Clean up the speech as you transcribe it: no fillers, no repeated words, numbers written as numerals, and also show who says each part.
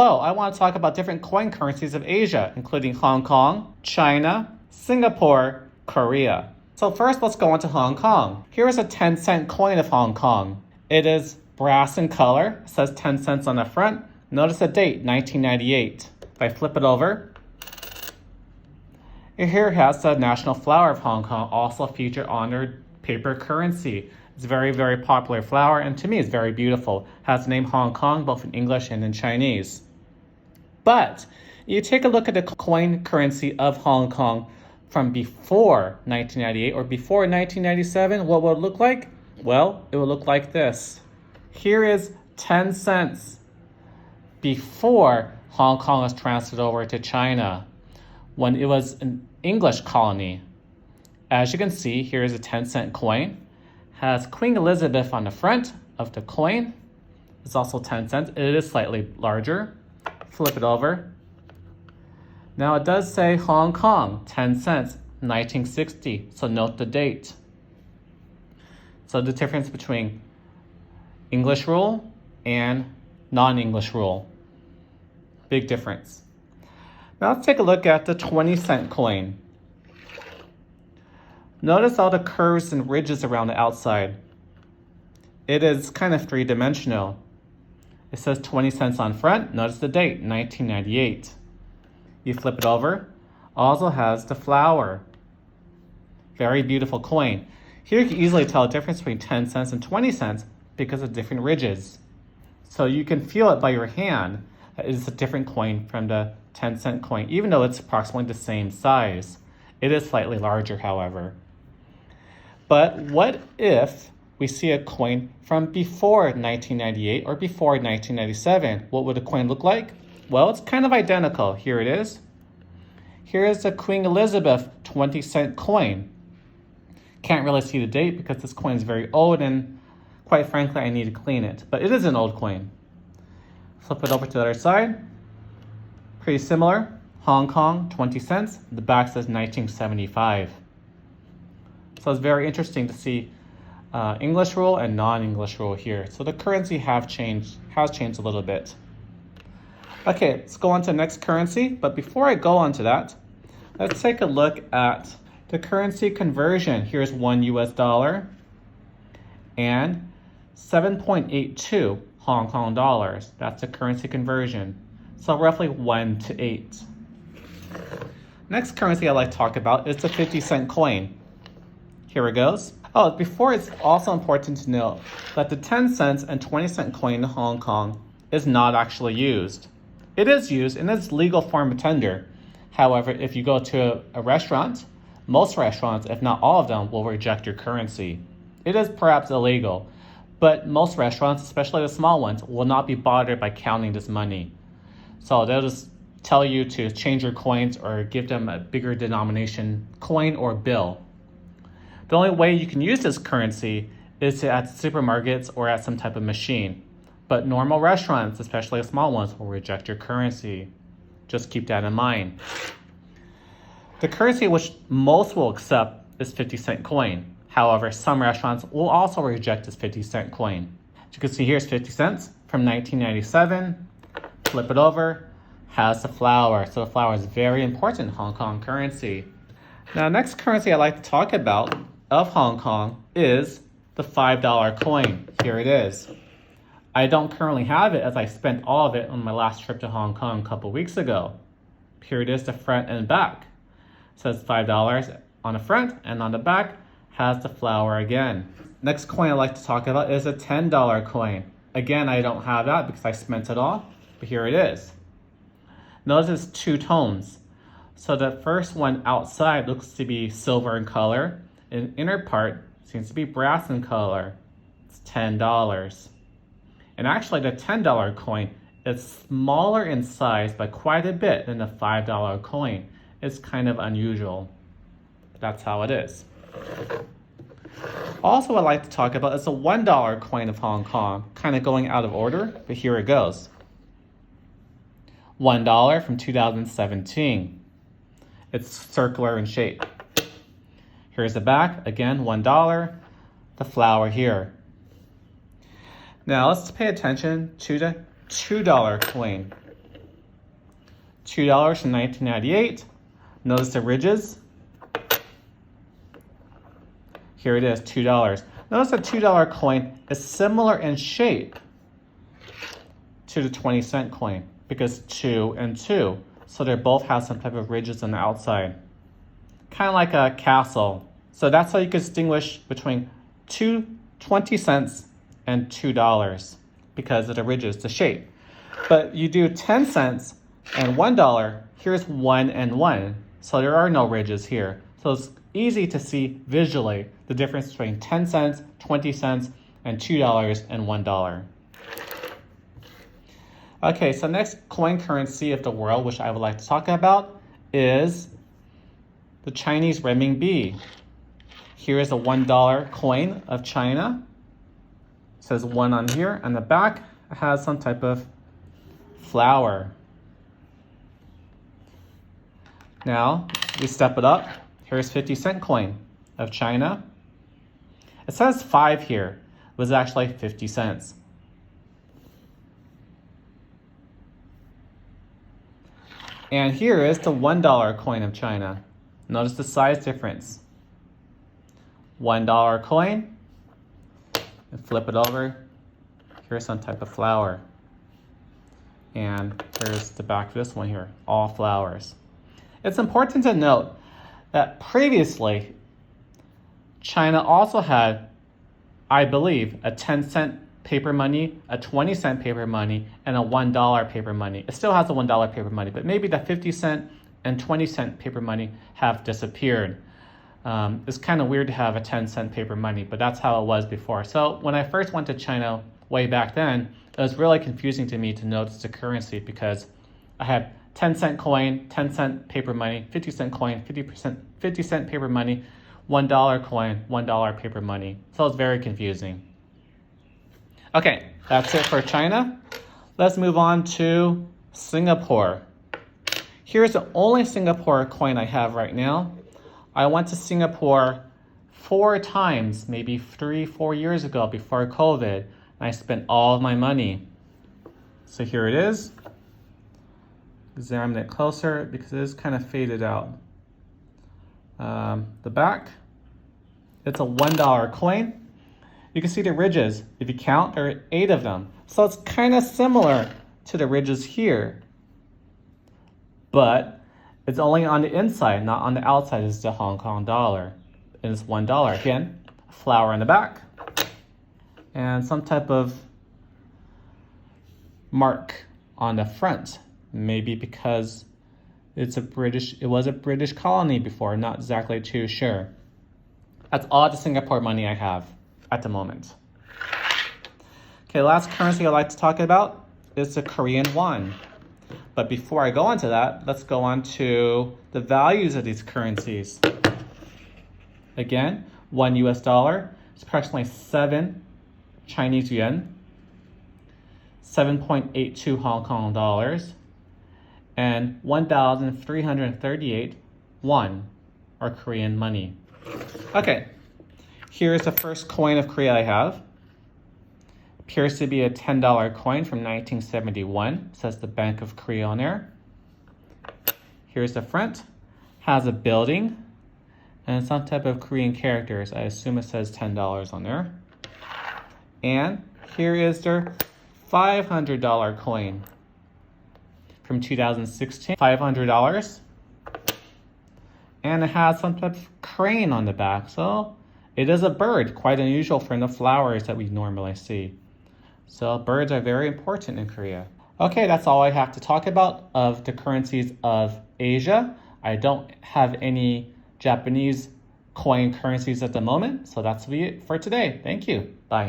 Speaker 1: Hello, I want to talk about different coin currencies of Asia, including Hong Kong, China, Singapore, Korea. So first, let's go on to Hong Kong. Here is a 10-cent coin of Hong Kong. It is brass in color. It says 10 cents on the front. Notice the date, 1998. If I flip it over, here it has the national flower of Hong Kong, also featured on their paper currency. It's a very, very popular flower, and to me it's very beautiful. It has the name Hong Kong, both in English and in Chinese. But you take a look at the coin currency of Hong Kong from before 1998 or before 1997, what will it look like? Well, it will look like this. Here is 10 cents before Hong Kong was transferred over to China, when it was an English colony. As you can see, here is a 10-cent coin. Has Queen Elizabeth on the front of the coin. It's also 10 cents. It is slightly larger. Flip it over. Now it does say Hong Kong, 10 cents, 1960. So note the date. So the difference between English rule and non-English rule. Big difference. Now let's take a look at the 20-cent coin. Notice all the curves and ridges around the outside. It is kind of three-dimensional. It says 20 cents on front. Notice the date, 1998. You flip it over. Also has the flower. Very beautiful coin. Here you can easily tell the difference between 10 cents and 20 cents because of different ridges. So you can feel it by your hand that it is a different coin from the 10-cent coin, even though it's approximately the same size. It is slightly larger, however. But what if we see a coin from before 1998 or before 1997? What would a coin look like? Well, it's kind of identical. Here it is. Here is the Queen Elizabeth 20-cent coin. Can't really see the date because this coin is very old and quite frankly, I need to clean it. But it is an old coin. Flip it over to the other side. Pretty similar. Hong Kong, 20 cents. The back says 1975. So it's very interesting to see English rule and non-English rule here. So the currency has changed a little bit. Okay, let's go on to the next currency. But before I go on to that, let's take a look at the currency conversion. Here's $1 US and 7.82 Hong Kong dollars. That's the currency conversion. So roughly 1 to 8. Next currency I'd like to talk about is the 50-cent coin. Here it goes. Oh, before, it's also important to note that the 10 cents and 20-cent coin in Hong Kong is not actually used. It is used in its legal form of tender. However, if you go to a restaurant, most restaurants, if not all of them, will reject your currency. It is perhaps illegal, but most restaurants, especially the small ones, will not be bothered by counting this money. So they'll just tell you to change your coins or give them a bigger denomination coin or bill. The only way you can use this currency is at supermarkets or at some type of machine. But normal restaurants, especially the small ones, will reject your currency. Just keep that in mind. The currency which most will accept is 50-cent coin. However, some restaurants will also reject this 50-cent coin. As you can see here, it's 50 cents from 1997. Flip it over, has the flower. So the flower is very important in Hong Kong currency. Now, next currency I'd like to talk about of Hong Kong is the $5 coin. Here it is. I don't currently have it as I spent all of it on my last trip to Hong Kong a couple weeks ago. Here it is, the front and back. It says $5 on the front, and on the back has the flower again. Next coin I'd like to talk about is a $10 coin. Again, I don't have that because I spent it all, but here it is. Notice it's two tones. So the first one outside looks to be silver in color, and the inner part seems to be brass in color. It's $10. And actually the $10 coin is smaller in size by quite a bit than the $5 coin. It's kind of unusual. That's how it is. Also, what I'd like to talk about is the $1 coin of Hong Kong, kind of going out of order, but here it goes. $1 from 2017. It's circular in shape. Here's the back, again, $1, the flower here. Now let's pay attention to the $2 coin. $2 from 1998. Notice the ridges. Here it is, $2. Notice the $2 coin is similar in shape to the 20-cent coin because 2 and 2. So they both have some type of ridges on the outside. Kind of like a castle. So that's how you can distinguish between 20 cents and $2 because of the ridges, the shape. But you do 10 cents and $1, here's 1 and 1. So there are no ridges here. So it's easy to see visually the difference between 10 cents, 20 cents, and $2 and $1. Okay, so next coin currency of the world, which I would like to talk about, is the Chinese renminbi. Here is a $1 coin of China. It says 1 on here. On the back, it has some type of flower. Now, we step it up. Here's 50-cent coin of China. It says 5 here. It was actually 50 cents. And here is the $1 coin of China. Notice the size difference. $1 coin. And flip it over. Here's some type of flower. And here's the back of this one here. All flowers. It's important to note that previously, China also had, I believe, a 10-cent paper money, a 20-cent paper money, and a $1 paper money. It still has a $1 paper money, but maybe the 50-cent and 20-cent paper money have disappeared. It's kind of weird to have a 10-cent paper money, but that's how it was before. So when I first went to China way back then, it was really confusing to me to notice the currency because I had 10-cent coin, 10-cent paper money, 50-cent coin, 50-cent paper money, $1 coin, $1 paper money. So it's very confusing. Okay, that's it for China. Let's move on to Singapore. Here's the only Singapore coin I have right now. I went to Singapore 4 times, maybe 3-4 years ago before COVID, and I spent all of my money. So here it is. Examine it closer because it is kind of faded out. The back, it's a $1 coin. You can see the ridges. If you count, there are 8 of them. So it's kind of similar to the ridges here. But it's only on the inside, not on the outside. It's the Hong Kong dollar. And it's $1. Again, a flower on the back. And some type of mark on the front. Maybe because it was a British colony before, not exactly too sure. That's all the Singapore money I have at the moment. Okay, last currency I'd like to talk about is the Korean won. But before I go on to that, let's go on to the values of these currencies. Again, $1 US is approximately 7 Chinese yuan, 7.82 Hong Kong dollars, and 1,338 won, or Korean money. Okay, here's the first coin of Korea I have. Appears to be a $10 coin from 1971. It says the Bank of Korea on there. Here's the front. Has a building and some type of Korean characters. I assume it says $10 on there. And here is their $500 coin from 2016. $500. And it has some type of crane on the back. So it is a bird, quite unusual from the flowers that we normally see. So birds are very important in Korea. Okay, that's all I have to talk about of the currencies of Asia. I don't have any Japanese coin currencies at the moment, so that's it for today. Thank you.